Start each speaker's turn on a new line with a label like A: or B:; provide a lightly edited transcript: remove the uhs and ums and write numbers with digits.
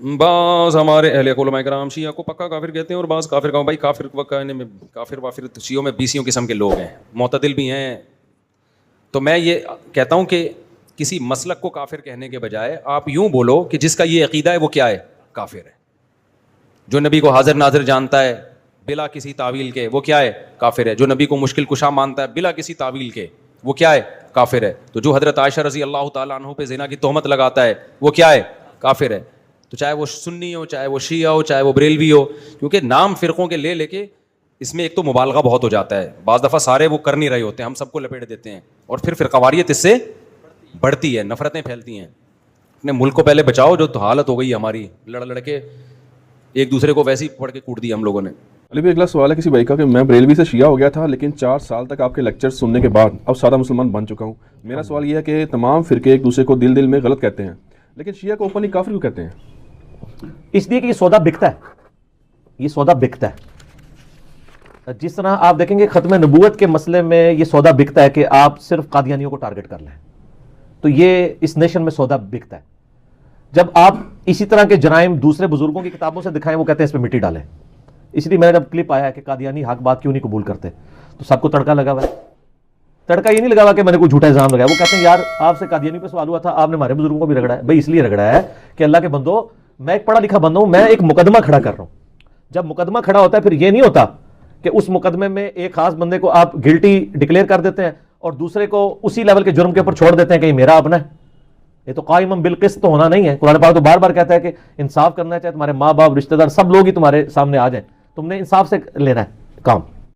A: بعض ہمارے اہل علماء کرام شیعہ کو پکا کافر کہتے ہیں اور بعض کافر کا بھائی کافر وافر شیعوں میں بیسیوں قسم کے لوگ ہیں, معتدل بھی ہیں. تو میں یہ کہتا ہوں کہ کسی مسلک کو کافر کہنے کے بجائے آپ یوں بولو کہ جس کا یہ عقیدہ ہے وہ کیا ہے, کافر ہے. جو نبی کو حاضر ناظر جانتا ہے بلا کسی تعویل کے وہ کیا ہے, کافر ہے. جو نبی کو مشکل کشا مانتا ہے بلا کسی تعویل کے وہ کیا ہے, کافر ہے. تو جو حضرت عائشہ رضی اللہ تعالیٰ عنہ پہ زنا کی تہمت لگاتا ہے وہ کیا ہے, کافر ہے. تو چاہے وہ سنی ہو, چاہے وہ شیعہ ہو, چاہے وہ بریلوی ہو, کیونکہ نام فرقوں کے لے کے اس میں ایک تو مبالغہ بہت ہو جاتا ہے. بعض دفعہ سارے وہ کر نہیں رہے ہوتے, ہم سب کو لپیٹ دیتے ہیں اور پھر فرقواریت اس سے بڑھتی ہے, نفرتیں پھیلتی ہیں. اپنے ملک کو پہلے بچاؤ, جو تو حالت ہو گئی ہماری, لڑ کے ایک دوسرے کو ویسے ہی پڑھ کے کوٹ دیا ہم لوگوں نے.
B: علی بھائی اگلا سوال ہے کسی بھائی کا کہ میں بریلوی سے شیعہ ہو گیا تھا لیکن 4 سال تک آپ کے لیکچر سننے کے بعد اب سادہ مسلمان بن چکا ہوں. میرا سوال یہ ہے کہ تمام فرقے ایک دوسرے کو دل میں غلط کہتے ہیں لیکن شیعہ کو اوپنلی کافر کیوں کہتے ہیں؟
C: اس لیے کہ یہ سودا بکتا ہے, یہ سودا بکتا ہے. جس طرح آپ دیکھیں گے ختم نبوت کے مسئلے میں یہ سودا بکتا ہے کہ آپ صرف قادیانیوں کو ٹارگٹ کر لیں, تو یہ اس نیشن میں سودا بکتا ہے. جب آپ اسی طرح کے جرائم دوسرے بزرگوں کی کتابوں سے دکھائیں وہ کہتے ہیں اس پہ مٹی ڈالیں. اس لیے میں نے جب کلپ آیا کہ قادیانی حق بات کیوں نہیں قبول کرتے, تو سب کو تڑکا لگا ہوا ہے. تڑکا یہ نہیں لگا ہوا کہ میں نے کوئی جھوٹا الزام لگایا. وہ کہتے ہیں یار آپ سے قادیانی پہ سوال ہوا تھا, آپ نے ہمارے بزرگوں کو بھی رگڑا ہے. بھائی اس لیے رگڑا ہے کہ اللہ کے بندو, میں ایک پڑھا لکھا بندہ ہوں, میں ایک مقدمہ کھڑا کر رہا ہوں. جب مقدمہ کھڑا ہوتا ہے پھر یہ نہیں ہوتا کہ اس مقدمے میں ایک خاص بندے کو آپ گلٹی ڈکلیئر کر دیتے ہیں اور دوسرے کو اسی لیول کے جرم کے اوپر چھوڑ دیتے ہیں کہ یہ میرا اپنا ہے. یہ تو قائم بالقسط تو ہونا نہیں ہے. قرآن پاک تو بار بار کہتا ہے کہ انصاف کرنا چاہے تمہارے ماں باپ رشتہ دار سب لوگ ہی تمہارے سامنے آ جائیں, تم نے انصاف سے لینا ہے کام.